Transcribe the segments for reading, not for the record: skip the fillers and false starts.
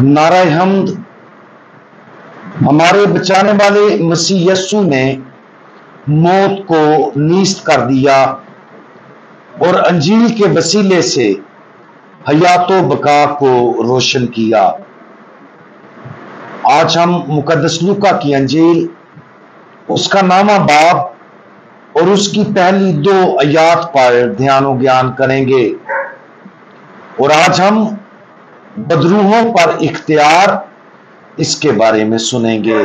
नारा हमद। हमारे बचाने वाले मसीह यस्सु ने मौत को नीस्त कर दिया और अंजील के वसीले से हयातो बका को रोशन किया। आज हम मुकद्दस लूका की अंजील, उसका नामा बाब और उसकी पहली 2 आयात पर ध्यान और ज्ञान करेंगे। और आज हम बदरूहों पर इख्तियार, इसके बारे में सुनेंगे।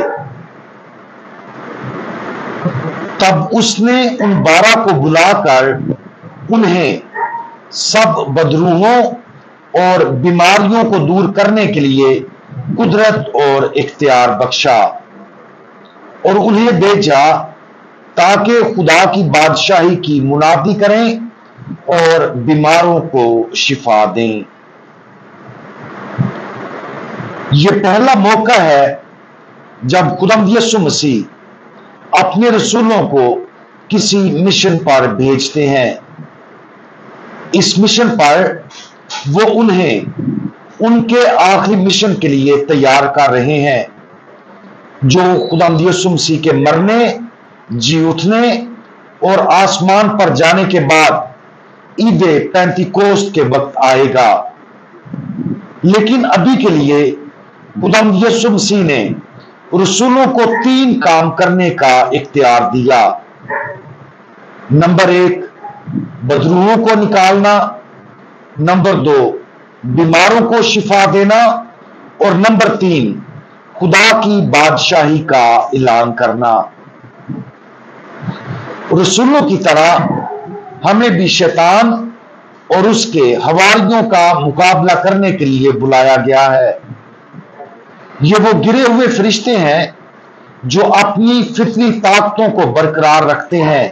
तब उसने उन 12 को बुलाकर उन्हें सब बदरूहों और बीमारियों को दूर करने के लिए कुदरत और इख्तियार बख्शा और उन्हें भेजा ताकि खुदा की बादशाही की मुनादी करें और बीमारों को शिफा दें। यह पहला मौका है जब खुदावंद यीशु मसीह अपने रसूलों को किसी मिशन पर भेजते हैं। इस मिशन पर वो उन्हें उनके आखिरी मिशन के लिए तैयार कर रहे हैं, जो खुदावंद यीशु मसीह के मरने, जी उठने और आसमान पर जाने के बाद ईदे पेंतीकोस्त के वक्त आएगा। लेकिन अभी के लिए खुदावंद यीशु मसीह ने रसूलों को 3 काम करने का इख्तियार दिया। नंबर 1, बदरूहों को निकालना। नंबर 2, बीमारों को शिफा देना। और नंबर 3, खुदा की बादशाही का ऐलान करना। रसूलों की तरह हमें भी शैतान और उसके हवारियों का मुकाबला करने के लिए बुलाया गया है। ये वो गिरे हुए फरिश्ते हैं जो अपनी फितरी ताकतों को बरकरार रखते हैं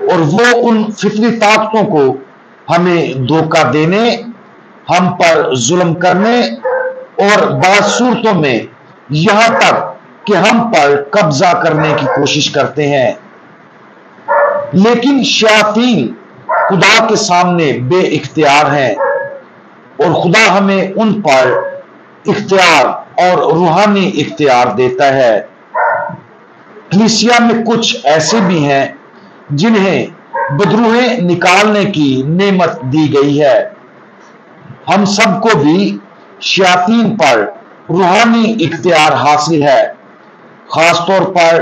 और वो उन फितरी ताकतों को हमें धोखा देने, हम पर जुल्म करने और बात सूरतों में यहां तक कि हम पर कब्जा करने की कोशिश करते हैं। लेकिन शयातीन खुदा के सामने बेइख्तियार हैं और खुदा हमें उन पर इख्तियार और रूहानी इख्तियार देता है। कलीसिया में कुछ ऐसे भी हैं जिन्हें बदरूहें निकालने की नेमत दी गई है। हम सबको भी शयातीन पर रूहानी इख्तियार हासिल है, खासतौर पर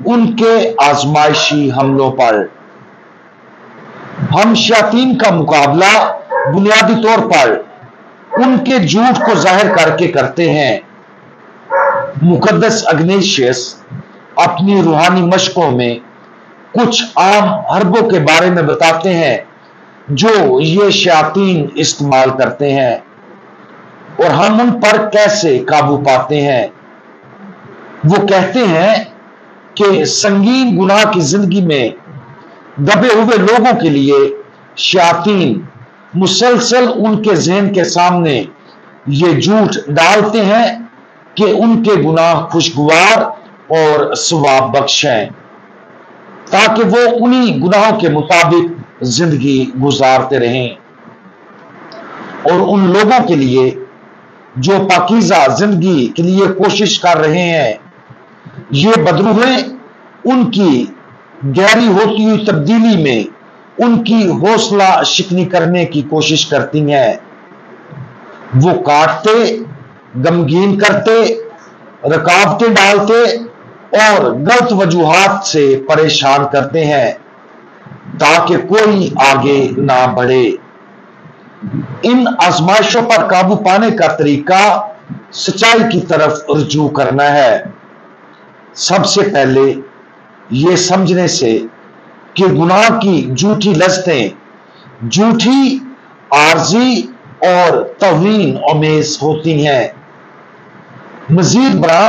उनके आजमाइशी हमलों पर। हम शयातीन का मुकाबला बुनियादी तौर पर उनके झूठ को जाहिर करके करते हैं। मुकद्दस इग्नातियस अपनी रूहानी मशकों में कुछ आम हरबों के बारे में बताते हैं जो ये शयातीन इस्तेमाल करते हैं और हम उन पर कैसे काबू पाते हैं। वो कहते हैं कि संगीन गुनाह की जिंदगी में दबे हुए लोगों के लिए शयातीन मुसलसल उनके ज़हन के सामने ये झूठ डालते हैं कि उनके गुनाह खुशगवार और सवाब बख्श हैं, ताकि वो उन्हीं गुनाहों के मुताबिक जिंदगी गुजारते रहें। और उन लोगों के लिए जो पाकीज़ा जिंदगी के लिए कोशिश कर रहे हैं, ये बदरूहें उनकी गहरी होती हुई तब्दीली में उनकी हौसला शिकनी करने की कोशिश करती हैं। वो काटते, गमगीन करते, रुकावटें डालते और गलत वजूहात से परेशान करते हैं ताकि कोई आगे ना बढ़े। इन आजमाइशों पर काबू पाने का तरीका सच्चाई की तरफ रुजू करना है। सबसे पहले ये समझने से कि गुनाह की झूठी लज़्ज़तें झूठी, आर्जी और तौहीन आमेज होती हैं। मजीद बरा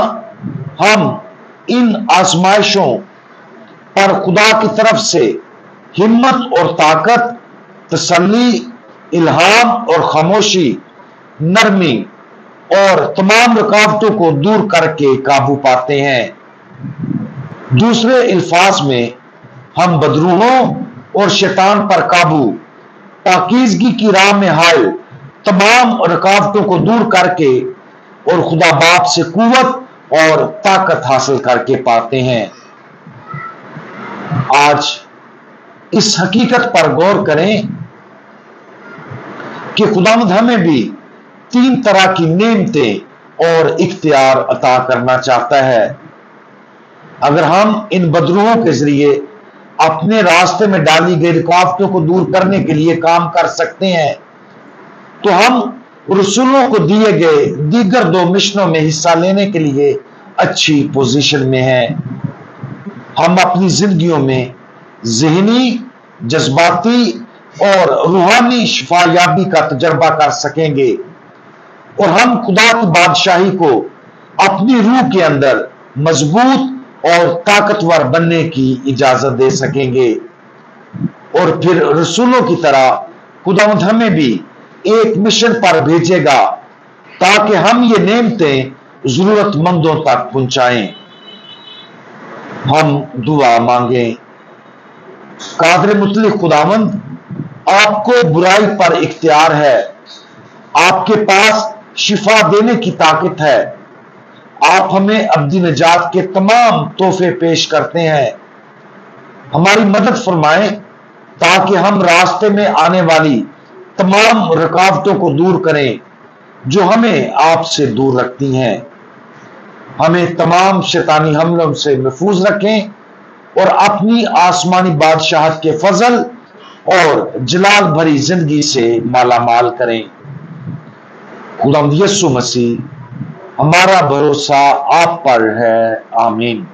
हम इन आजमाइशों पर खुदा की तरफ से हिम्मत और ताकत, तसल्ली, इल्हाम और खामोशी, नरमी और तमाम रुकावटों को दूर करके काबू पाते हैं। दूसरे अल्फाज में हम बदरूहों और शैतान पर काबू, पाकीज़गी की राह में हायल तमाम रुकावटों को दूर करके और खुदा बाप से कुव्वत और ताकत हासिल करके पाते हैं। आज इस हकीकत पर गौर करें कि खुदावंद हमें भी 3 तरह की नेमतें और इख्तियार अता करना चाहता है। अगर हम इन बदरूहों के जरिए अपने रास्ते में डाली गई रुकावटों को दूर करने के लिए काम कर सकते हैं, तो हम रसूलों को दिए गए दीगर 2 मिशनों में हिस्सा लेने के लिए अच्छी पोजीशन में हैं। हम अपनी जिंदगियों में ज़हनी, जज्बाती और रूहानी शिफायाबी का तजर्बा कर सकेंगे और हम खुदा की बादशाही को अपनी रूह के अंदर मजबूत और ताकतवर बनने की इजाजत दे सकेंगे। और फिर रसूलों की तरह खुदावंद हमें भी एक मिशन पर भेजेगा ताकि हम ये नेमतें जरूरतमंदों तक पहुंचाएं। हम दुआ मांगें। कादिर मुतलिक खुदावंद, आपको बुराई पर इख्तियार है, आपके पास शिफा देने की ताकत है। आप हमें अब्दी निजात के तमाम तोहफे पेश करते हैं। हमारी मदद फरमाएं ताकि हम रास्ते में आने वाली तमाम रुकावटों को दूर करें जो हमें आपसे दूर रखती हैं। हमें तमाम शैतानी हमलों से महफूज रखें और अपनी आसमानी बादशाहत के फजल और जलाल भरी जिंदगी से मालामाल करें। खुदावंद यीशु मसीह, हमारा भरोसा आप पर है। आमीन।